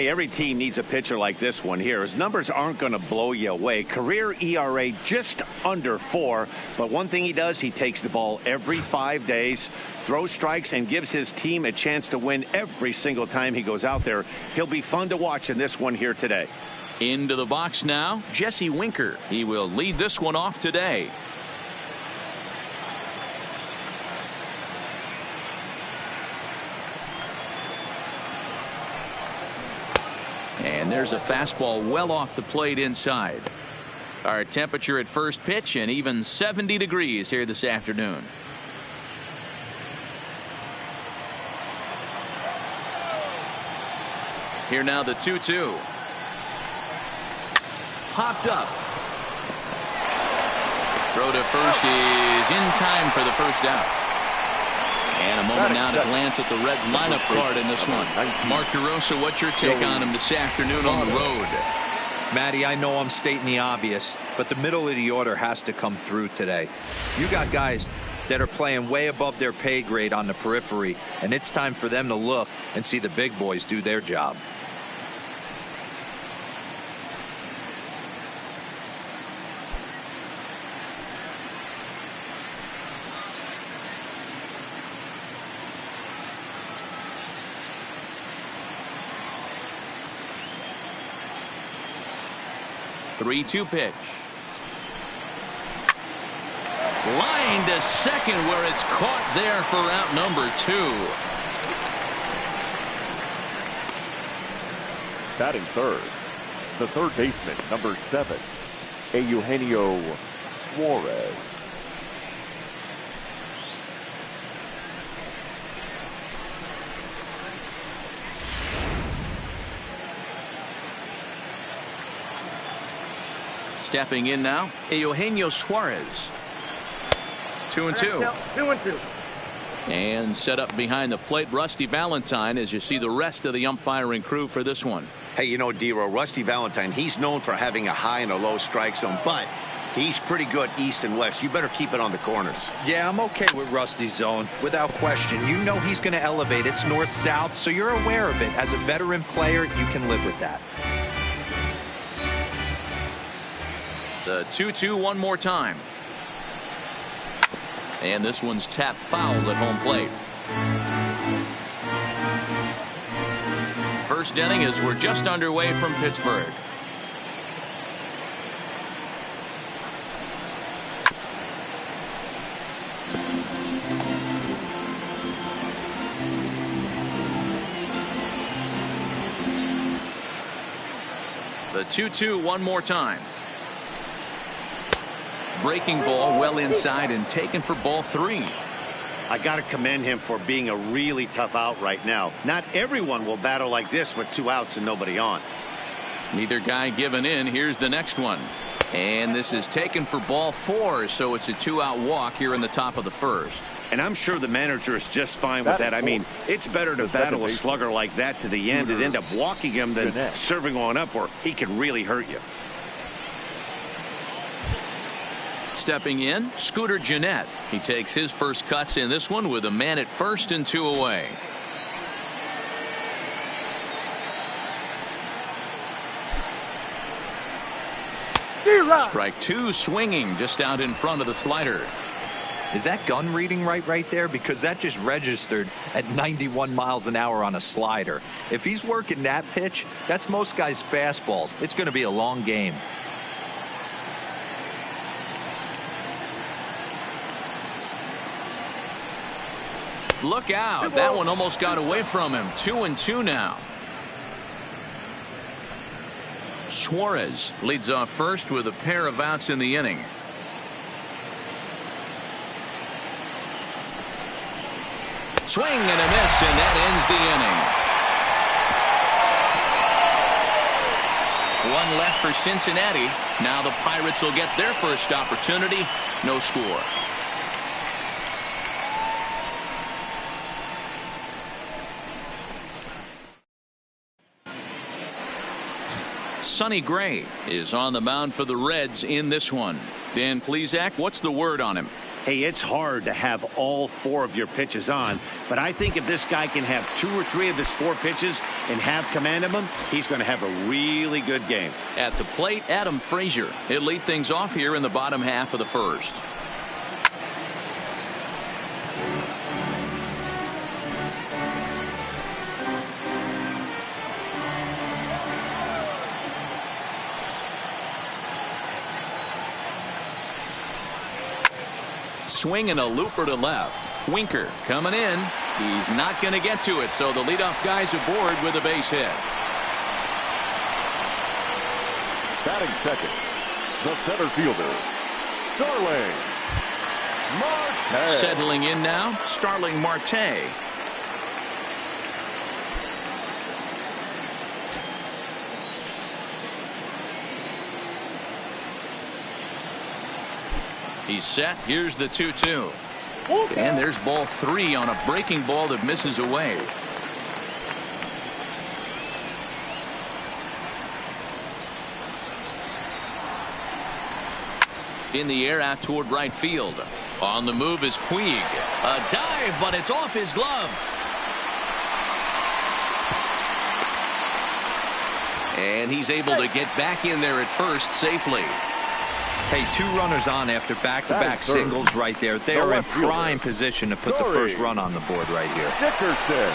Every team needs a pitcher like this one here. His numbers aren't going to blow you away. Career ERA just under 4. But one thing he does, he takes the ball every 5 days, throws strikes, and gives his team a chance to win every single time he goes out there. He'll be fun to watch in this one here today. Into the box now, Jesse Winker. He will lead this one off today. And there's a fastball well off the plate inside. Our temperature at first pitch and even 70 degrees here this afternoon. Here now the 2-2. Popped up. Throw to first is in time for the first out. And a moment now to glance at the Reds lineup card in this one. Mark DeRosa, what's your take on him this afternoon on the road? Matty, I know I'm stating the obvious, but the middle of the order has to come through today. You got guys that are playing way above their pay grade on the periphery, and it's time for them to look and see the big boys do their job. Three-two pitch. Line to second where it's caught there for out number 2. Batting third, the third baseman, number 7, Eugenio Suarez. Stepping in now, Eugenio Suarez. 2-2. 2-2. And set up behind the plate, Rusty Valentine, as you see the rest of the umpiring crew for this one. Hey, you know, Dero, Rusty Valentine, he's known for having a high and a low strike zone, but he's pretty good east and west. You better keep it on the corners. Yeah, I'm okay with Rusty's zone, without question. You know he's going to elevate. It's north-south, so you're aware of it. As a veteran player, you can live with that. The 2-2 one more time. And this one's tapped foul at home plate. First inning as we're just underway from Pittsburgh. The 2-2 one more time. Breaking ball well inside and taken for ball 3. I got to commend him for being a really tough out right now. Not everyone will battle like this with 2 outs and nobody on. Neither guy giving in. Here's the next one. And this is taken for ball 4, so it's a 2-out walk here in the top of the first. And I'm sure the manager is just fine with that. I mean, it's better to battle a slugger like that to the end and end up walking him than serving on up where he can really hurt you. Stepping in, Scooter Gennett. He takes his first cuts in this one with a man at first and 2 away. Strike 2 swinging just out in front of the slider. Is that gun reading right there? Because that just registered at 91 miles an hour on a slider. If he's working that pitch, that's most guys' fastballs. It's going to be a long game. Look out. That one almost got away from him. 2-2 now. Suarez leads off first with a pair of outs in the inning. Swing and a miss, and that ends the inning. One left for Cincinnati. Now the Pirates will get their first opportunity. No score. Sonny Gray is on the mound for the Reds in this one. Dan Plesac, what's the word on him? Hey, it's hard to have all 4 of your pitches on, but I think if this guy can have 2 or 3 of his 4 pitches and have command of them, he's going to have a really good game. At the plate, Adam Frazier. He'll lead things off here in the bottom half of the first. Swing and a looper to left. Winker coming in. He's not going to get to it, so the leadoff guy's aboard with a base hit. Batting second, the center fielder, Starling Marte. Settling in now, Starling Marte. He's set. Here's the 2-2. And there's ball 3 on a breaking ball that misses away. In the air out toward right field. On the move is Puig. A dive, but it's off his glove. And he's able to get back in there at first safely. Hey, 2 runners on after back-to-back singles right there. They are in prime position to put the first run on the board right here. Dickerson.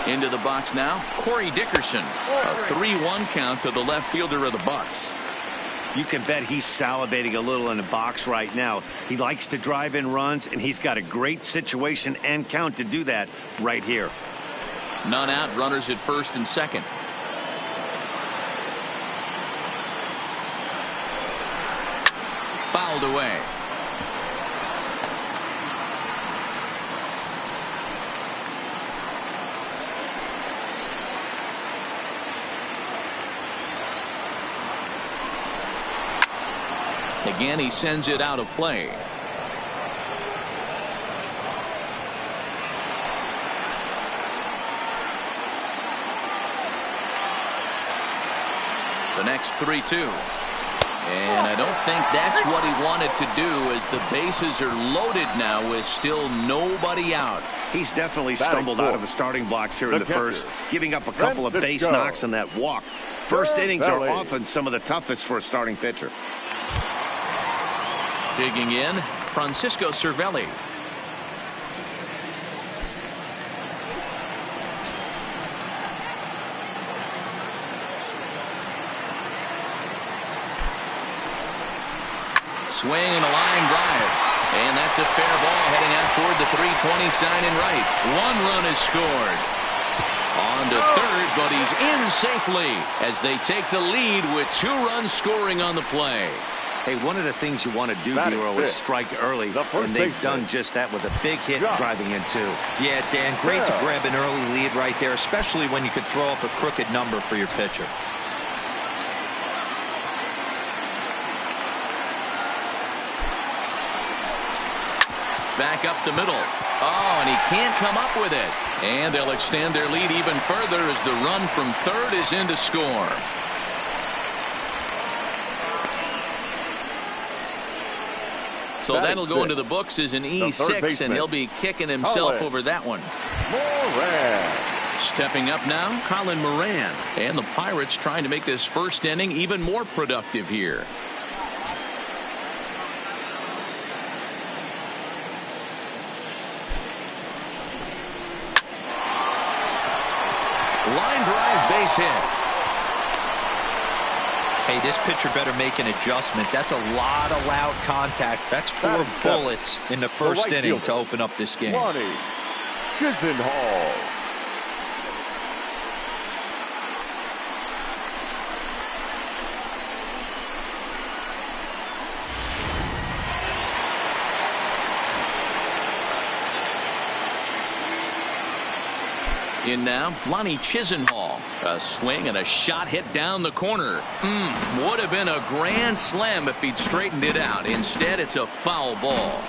Into the box now, Corey Dickerson. A 3-1 count to the left fielder of the Bucks. You can bet he's salivating a little in the box right now. He likes to drive in runs, and he's got a great situation and count to do that right here. None out, runners at first and second. Fouled away. Again, he sends it out of play. The next 3-2. And I don't think that's what he wanted to do, as the bases are loaded now with still nobody out. He's definitely stumbled out of the starting blocks here in the first, giving up a couple of base knocks and that walk. First innings are often some of the toughest for a starting pitcher. Digging in, Francisco Cervelli. Swing and a line drive. And that's a fair ball heading out toward the 320 sign in right. 1 run is scored. On to third, but he's in safely as they take the lead with 2 runs scoring on the play. Hey, one of the things you want to do, Dero, is strike early, and they've done just that with a big hit driving in 2. Yeah, Dan, great to grab an early lead right there, especially when you could throw up a crooked number for your pitcher. Back up the middle. Oh, and he can't come up with it. And they'll extend their lead even further as the run from third is in to score. So that'll go into the books as an E6, and he'll be kicking himself over that one. Moran. Stepping up now, Colin Moran. And the Pirates trying to make this first inning even more productive here. Line drive, base hit. Hey, this pitcher better make an adjustment. That's a lot of loud contact. That's 4 bullets in the first inning to open up this game. Lonnie Chisenhall. In now, Lonnie Chisenhall. A swing and a shot hit down the corner. Would have been a grand slam if he'd straightened it out. Instead, it's a foul ball.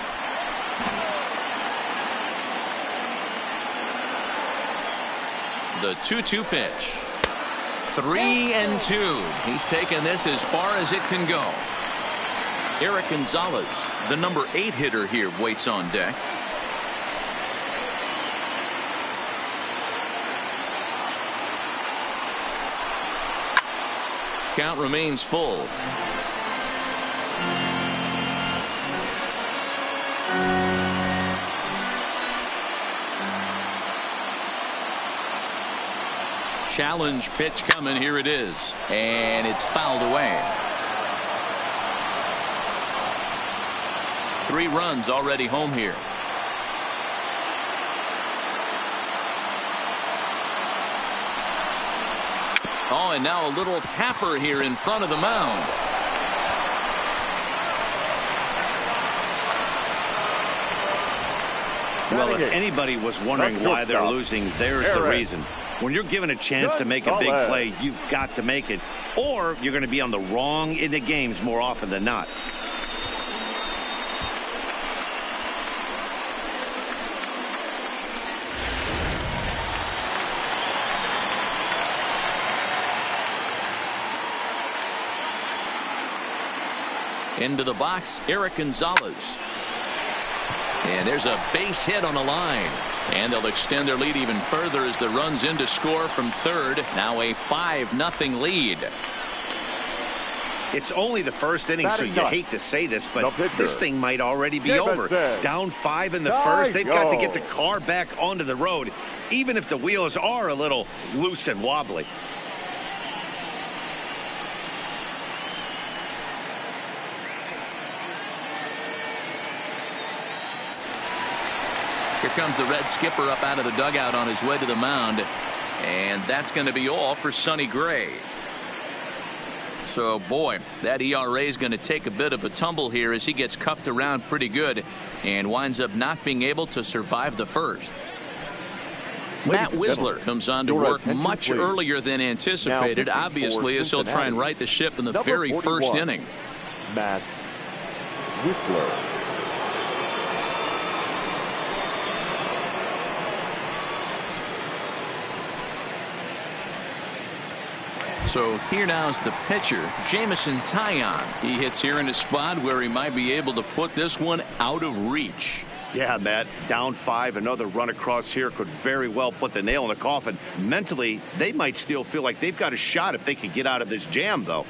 The 2-2 pitch. 3-2. He's taken this as far as it can go. Eric Gonzalez, the number 8 hitter here, waits on deck. Count remains full. Challenge pitch coming. Here it is. And it's fouled away. 3 runs already home here. Oh, and now a little tapper here in front of the mound. Well, if anybody was wondering why they're losing, there's the reason. When you're given a chance to make a big play, you've got to make it, or you're going to be on the wrong end of games more often than not. Into the box, Eric Gonzalez. And there's a base hit on the line. And they'll extend their lead even further as the runs in to score from third. Now a 5-0 lead. It's only the first inning, so you hate to say this, but this thing might already be over. Down 5 in the first. They've got to get the car back onto the road, even if the wheels are a little loose and wobbly. Here comes the Red skipper up out of the dugout on his way to the mound. And that's going to be all for Sonny Gray. So, boy, that ERA is going to take a bit of a tumble here as he gets cuffed around pretty good and winds up not being able to survive the first. Matt Wisler comes on to work much earlier than anticipated, obviously, as he'll try and right the ship in the very first inning. Matt Wisler. So here now is the pitcher, Jameson Taillon. He hits here in a spot where he might be able to put this one out of reach. Yeah, Matt, down 5, another run across here could very well put the nail in the coffin. Mentally, they might still feel like they've got a shot if they could get out of this jam, though.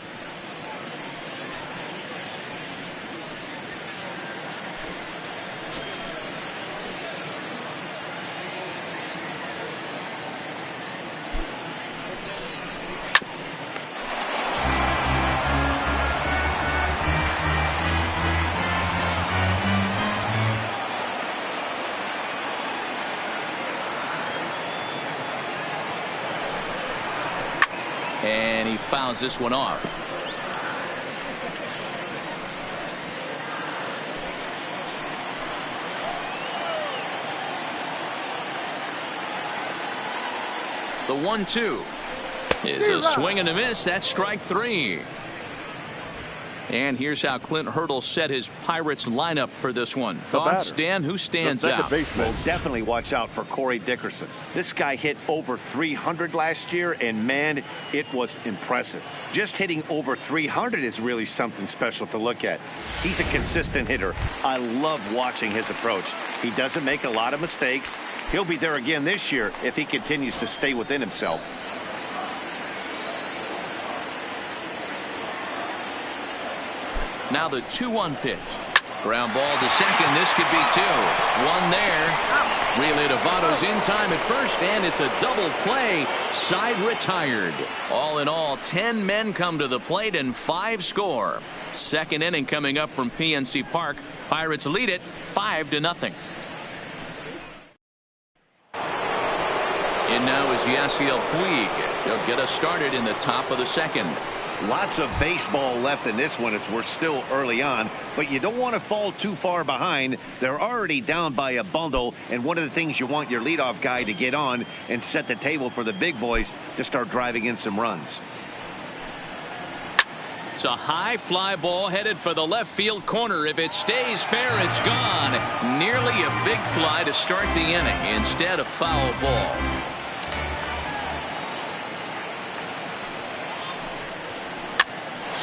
And he fouls this one off. The 1-2 is a swing and a miss. That's strike 3. And here's how Clint Hurdle set his Pirates lineup for this one. Thoughts, Dan? Who stands out? Well, definitely watch out for Corey Dickerson. This guy hit over 300 last year, and man, it was impressive. Just hitting over 300 is really something special to look at. He's a consistent hitter. I love watching his approach. He doesn't make a lot of mistakes. He'll be there again this year if he continues to stay within himself. Now the 2-1 pitch. Ground ball to second. This could be 2. 1 there. Relay to Votto's in time at first, and it's a double play. Side retired. All in all, 10 men come to the plate and 5 score. Second inning coming up from PNC Park. Pirates lead it 5-0. And now is Yasiel Puig. He'll get us started in the top of the second. Lots of baseball left in this one as we're still early on, but you don't want to fall too far behind. They're already down by a bundle, and one of the things you want your leadoff guy to get on and set the table for the big boys to start driving in some runs. It's a high fly ball headed for the left field corner. If it stays fair, it's gone. Nearly a big fly to start the inning. Instead, a foul ball.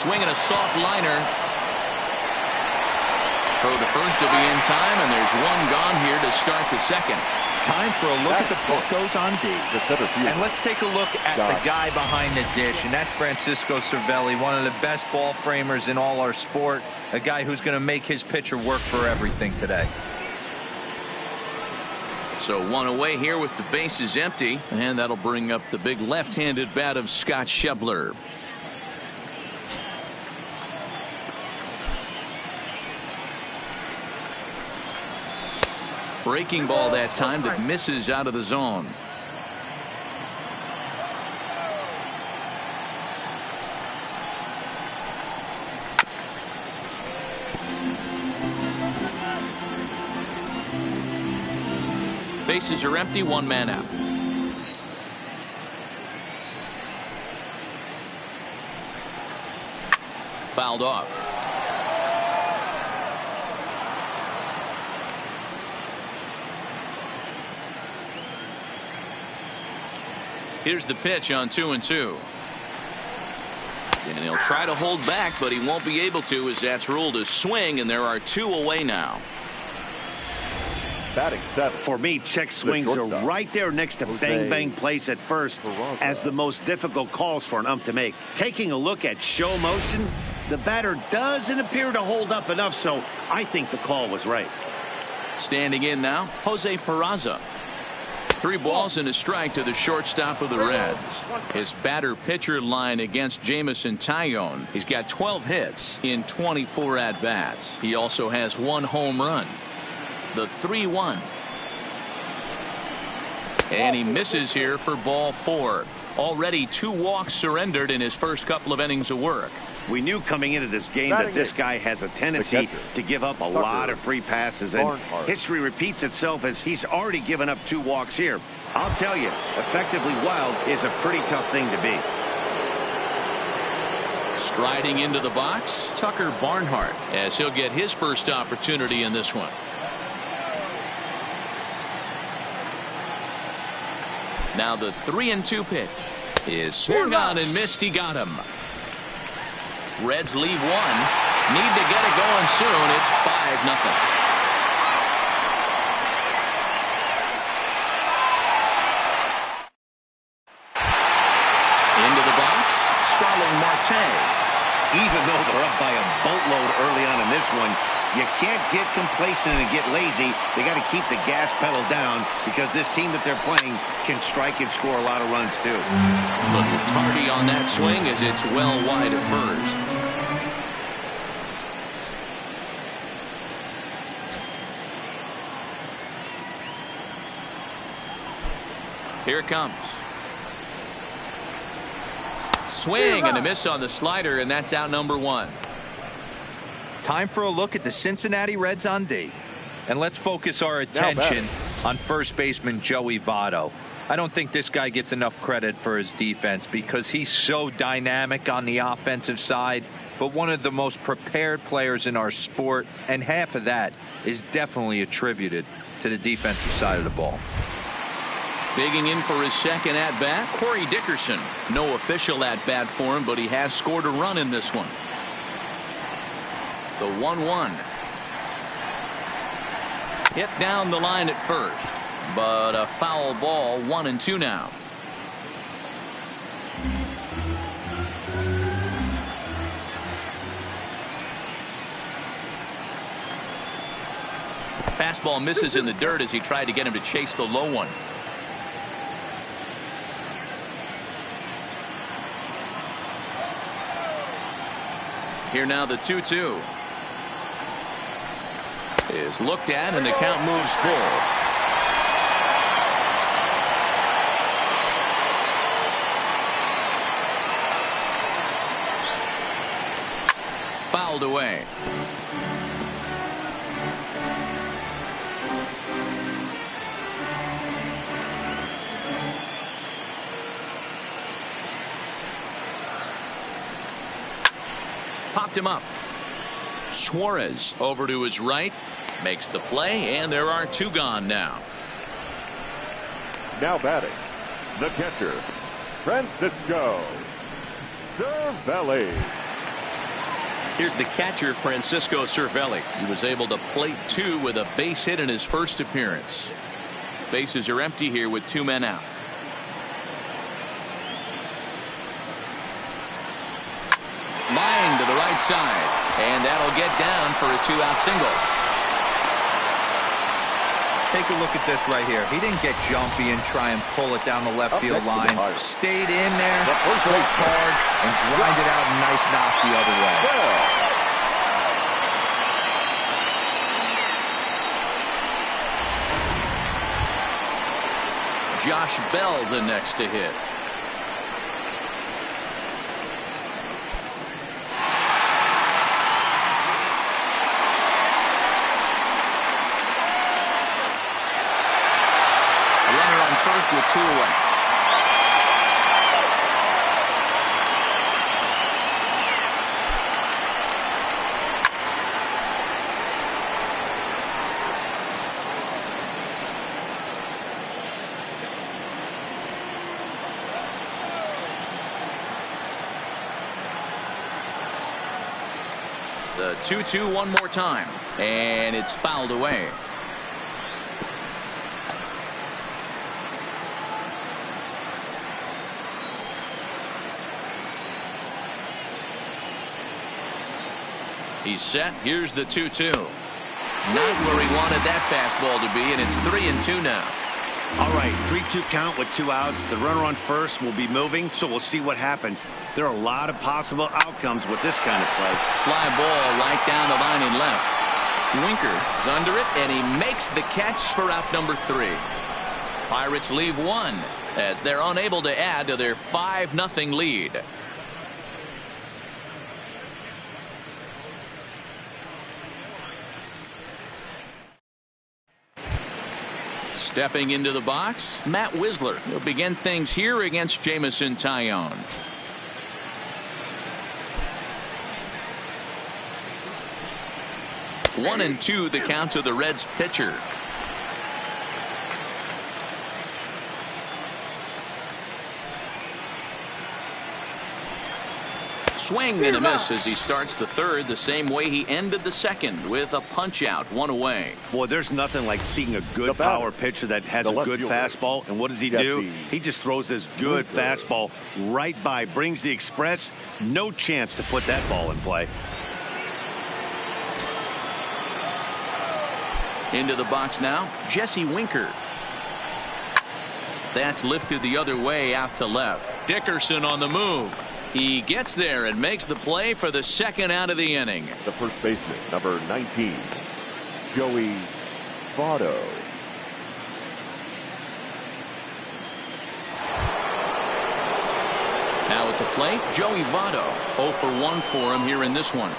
swing and a soft liner. Throw to first will be in time, and there's one gone here to start the second. Time for a look at the Broncos on D. And let's take a look at the guy behind the dish, and that's Francisco Cervelli, one of the best ball framers in all our sport, a guy who's going to make his pitcher work for everything today. So one away here with the bases empty, and that'll bring up the big left-handed bat of Scott Schebler. Breaking ball that time that misses out of the zone. Bases are empty, one man out. Fouled off. Here's the pitch on 2-2. And he'll try to hold back, but he won't be able to, as that's ruled a swing, and there are two away now. Batting seventh. For me, check swings are right there next to bang bang plays at first as the most difficult calls for an ump to make. Taking a look at show motion, the batter doesn't appear to hold up enough, so I think the call was right. Standing in now, Jose Peraza. 3 balls and a strike to the shortstop of the Reds. His batter-pitcher line against Jameson Taillon. He's got 12 hits in 24 at-bats. He also has 1 home run. The 3-1. And he misses here for ball 4. Already 2 walks surrendered in his first couple of innings of work. We knew coming into this game that this guy has a tendency to give up a lot of free passes, and history repeats itself as he's already given up 2 walks here. I'll tell you, effectively wild is a pretty tough thing to be. Striding into the box, Tucker Barnhart, as he'll get his first opportunity in this one. Now the 3-2 pitch is swung on and missed. He got him. Reds leave 1. Need to get it going soon. It's 5-0. Into the box, Starling Marte. Even though they're up by a boatload early on in this one, you can't get complacent and get lazy. They got to keep the gas pedal down because this team that they're playing can strike and score a lot of runs too. Little tardy on that swing as it's well wide of first. Here it comes. Swing and a miss on the slider, and that's out number 1. Time for a look at the Cincinnati Reds on D. And let's focus our attention on first baseman Joey Votto. I don't think this guy gets enough credit for his defense because he's so dynamic on the offensive side, but one of the most prepared players in our sport, and half of that is definitely attributed to the defensive side of the ball. Digging in for his second at-bat, Corey Dickerson. No official at-bat for him, but he has scored a run in this one. The 1-1. Hit down the line at first, but a foul ball. 1-2 now. Fastball misses in the dirt as he tried to get him to chase the low one. Here now the 2-2 is looked at, and the count moves full. Fouled away. Popped him up. Suarez over to his right, makes the play, and there are 2 gone now. Now batting, the catcher, Francisco Cervelli. Here's the catcher, Francisco Cervelli. He was able to plate 2 with a base hit in his first appearance. Bases are empty here with 2 men out. Line to the right side, and that'll get down for a 2-out single. Take a look at this right here. He didn't get jumpy and try and pull it down the left field line. Stayed in there, worked hard, and grinded out a nice knock the other way. Josh Bell the next to hit. With 2 away. The 2-2 one more time, and it's fouled away. He's set. Here's the 2-2. Not where he wanted that fastball to be, and it's 3-2 now. All right, 3-2 count with 2 outs. The runner on first will be moving, so we'll see what happens. There are a lot of possible outcomes with this kind of play. Fly ball right down the line in left. Winker is under it, and he makes the catch for out number 3. Pirates leave 1 as they're unable to add to their 5-0 lead. Stepping into the box, Matt Wisler. He'll begin things here against Jameson Taillon. One and 2 the count to the Reds pitcher. Swing and a miss as he starts the 3rd the same way he ended the 2nd with a punch out, 1 away. Boy, there's nothing like seeing a good power pitcher that has a good fastball. And what does he do? He just throws this good fastball right by, brings the express. No chance to put that ball in play. Into the box now, Jesse Winker. That's lifted the other way out to left. Dickerson on the move. He gets there and makes the play for the 2nd out of the inning. The first baseman, number 19, Joey Votto. Now at the plate, Joey Votto. 0 for 1 for him here in this one.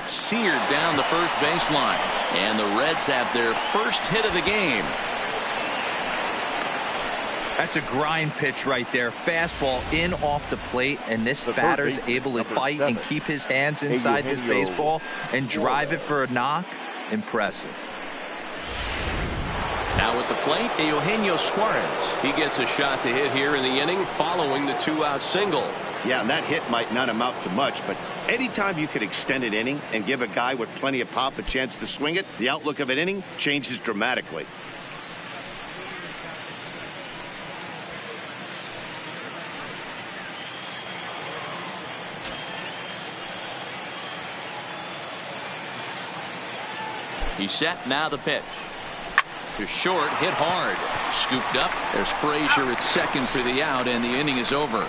Seared down the first baseline, and the Reds have their first hit of the game. That's a grind pitch right there. Fastball in off the plate, and this batter's able to fight and keep his hands inside this baseball and drive it for a knock. Impressive. Now at the plate, Eugenio Suarez. He gets a shot to hit here in the inning following the 2-out single. Yeah, and that hit might not amount to much, but anytime you can extend an inning and give a guy with plenty of pop a chance to swing it, the outlook of an inning changes dramatically. He's set. Now the pitch. To short, hit hard. Scooped up. There's Frazier at second for the out, and the inning is over.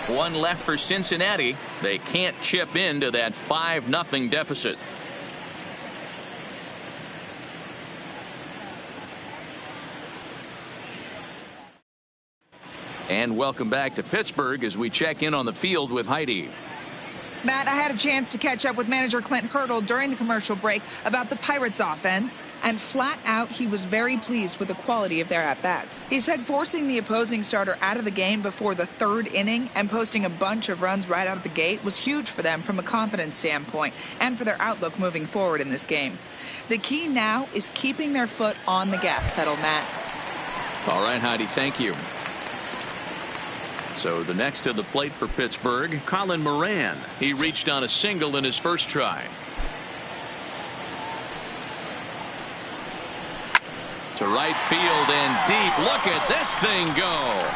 1 left for Cincinnati. They can't chip into that 5-0 deficit. And welcome back to Pittsburgh as we check in on the field with Heidi. Matt, I had a chance to catch up with manager Clint Hurdle during the commercial break about the Pirates offense, and flat out he was very pleased with the quality of their at-bats. He said forcing the opposing starter out of the game before the third inning and posting a bunch of runs right out of the gate was huge for them from a confidence standpoint and for their outlook moving forward in this game. The key now is keeping their foot on the gas pedal, Matt. All right, Heidi, thank you. So the next to the plate for Pittsburgh, Colin Moran. He reached on a single in his first try. To right field and deep. Look at this thing go.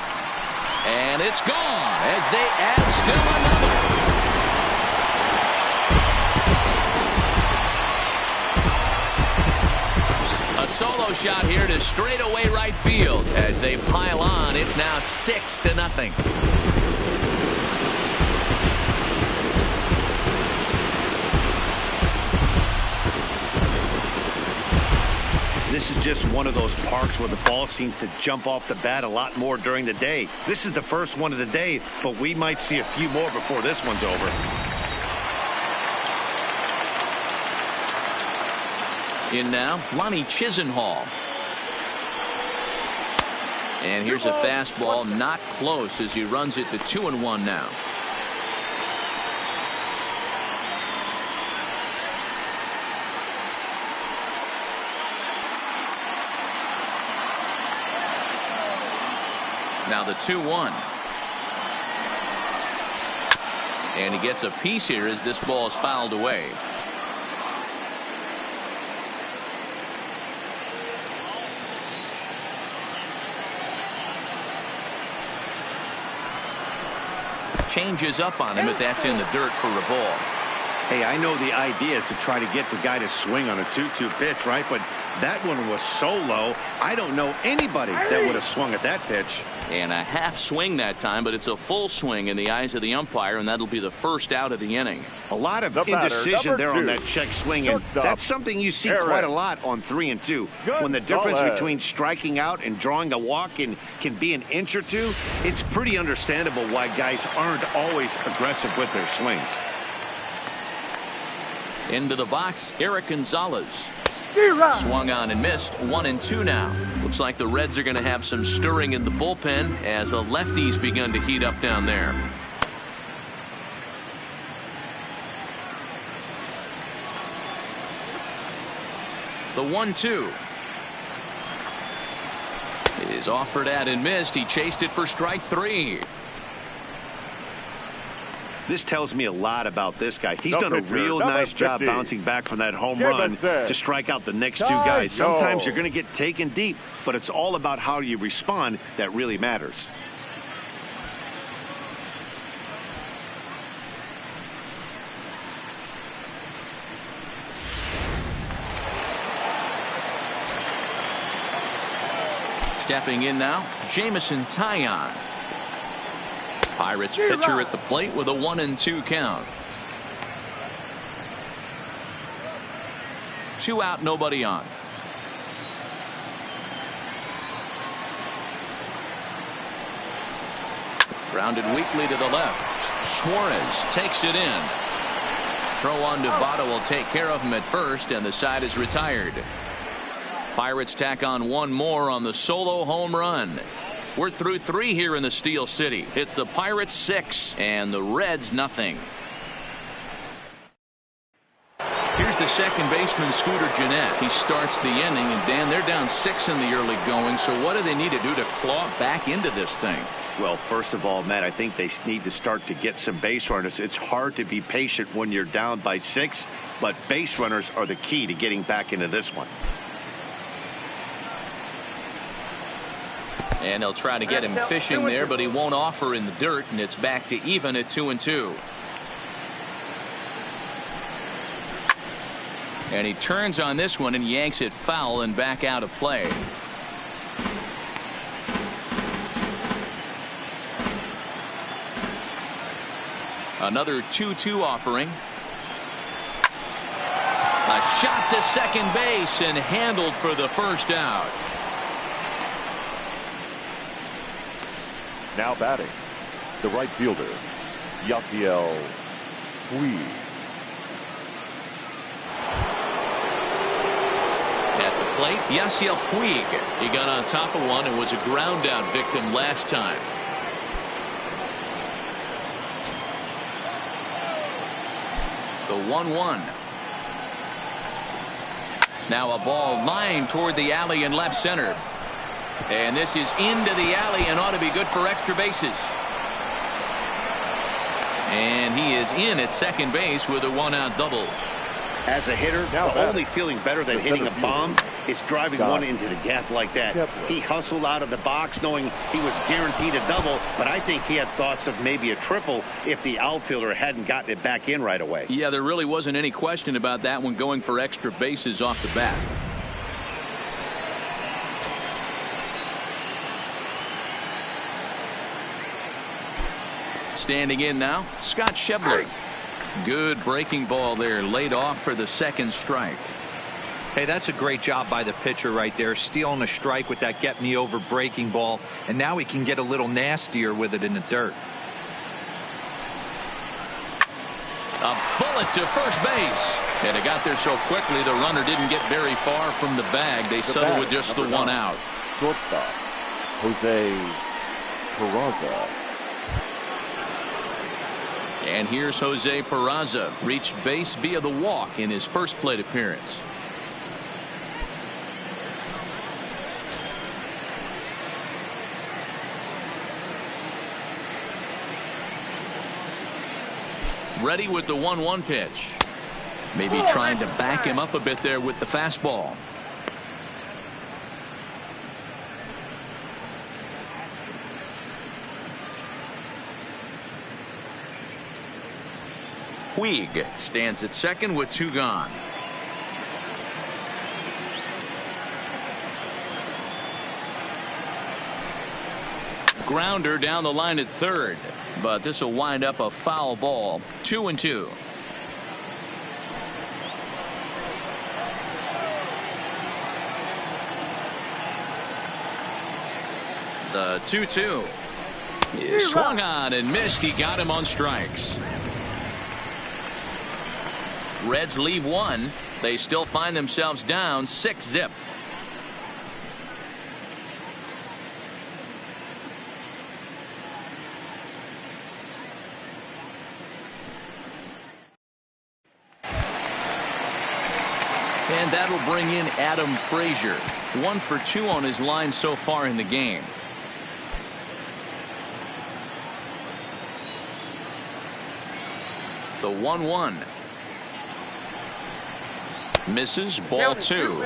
And it's gone as they add still another. A solo shot here to straightaway right field. As they pile on, it's now 6-0. This is just one of those parks where the ball seems to jump off the bat a lot more during the day. This is the first one of the day, but we might see a few more before this one's over. In now, Lonnie Chisenhall. And here's a fastball, not close as he runs it to 2-1 now. Now the 2-1. And he gets a piece here as this ball is fouled away. Changes up on him, but that's in the dirt for a ball. Hey, I know the idea is to try to get the guy to swing on a 2-2 pitch, right? But that one was so low, I don't know anybody that would have swung at that pitch. And a half swing that time, but it's a full swing in the eyes of the umpire, and that'll be the first out of the inning. A lot of indecision there on that check swing, and that's something you see quite a lot on 3 and 2. When the difference between striking out and drawing a walk can be an inch or two, it's pretty understandable why guys aren't always aggressive with their swings. Into the box, Eric Gonzalez. Swung on and missed. 1-2 now. Looks like the Reds are going to have some stirring in the bullpen as a lefty's begun to heat up down there. The 1-2 is offered at and missed. He chased it for strike 3. This tells me a lot about this guy. He's done a real nice job bouncing back from that home run to strike out the next 2 guys. Sometimes you're going to get taken deep, but it's all about how you respond that really matters. Stepping in now, Jameson Taillon. Pirates pitcher at the plate with a 1-2 count. 2 out, nobody on. Grounded weakly to the left. Suarez takes it in. Throw on to Votto will take care of him at first, and the side is retired. Pirates tack on 1 more on the solo home run. We're through 3 here in the Steel City. It's the Pirates 6 and the Reds nothing. Here's the second baseman, Scooter Gennett. He starts the inning, and Dan, they're down 6 in the early going. So what do they need to do to claw back into this thing? Well, first of all, Matt, I think they need to start to get some base runners. It's hard to be patient when you're down by 6, but base runners are the key to getting back into this one. And they'll try to get him fishing there, but he won't offer in the dirt, and it's back to even at 2-2. And he turns on this one and yanks it foul and back out of play. Another 2-2 offering. A shot to second base and handled for the first out. Now batting, the right fielder, Yasiel Puig. At the plate, Yasiel Puig. He got on top of one and was a ground out victim last time. The 1-1. Now a ball lined toward the alley in left center. And this is into the alley and ought to be good for extra bases. And he is in at second base with a one-out double. As a hitter, the only feeling better than hitting a bomb is driving one into the gap like that. He hustled out of the box knowing he was guaranteed a double, but I think he had thoughts of maybe a triple if the outfielder hadn't gotten it back in right away. Yeah, there really wasn't any question about that one, going for extra bases off the bat. Standing in now, Scott Schebler. Good breaking ball there, laid off for the second strike. Hey, that's a great job by the pitcher right there, stealing a strike with that get me over breaking ball, and now he can get a little nastier with it in the dirt. A bullet to first base, and it got there so quickly the runner didn't get very far from the bag. They settled with just the one out. Shortstop, Jose Peraza. And here's Jose Peraza, reached base via the walk in his first plate appearance. Ready with the 1-1 pitch. Maybe trying to back him up a bit there with the fastball. Puig stands at second with two gone. Grounder down the line at third, but this will wind up a foul ball. 2-2. The 2-2. He swung on and missed. He got him on strikes. Reds leave one. They still find themselves down 6-0. And that'll bring in Adam Frazier. 1 for 2 on his line so far in the game. The 1-1. Misses, ball 2.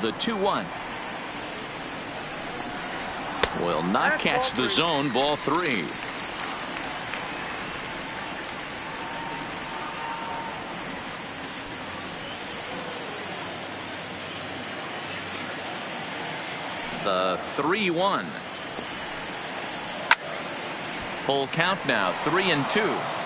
The 2-1. Will not catch the zone, ball 3. The 3-1. Full count now, 3-2.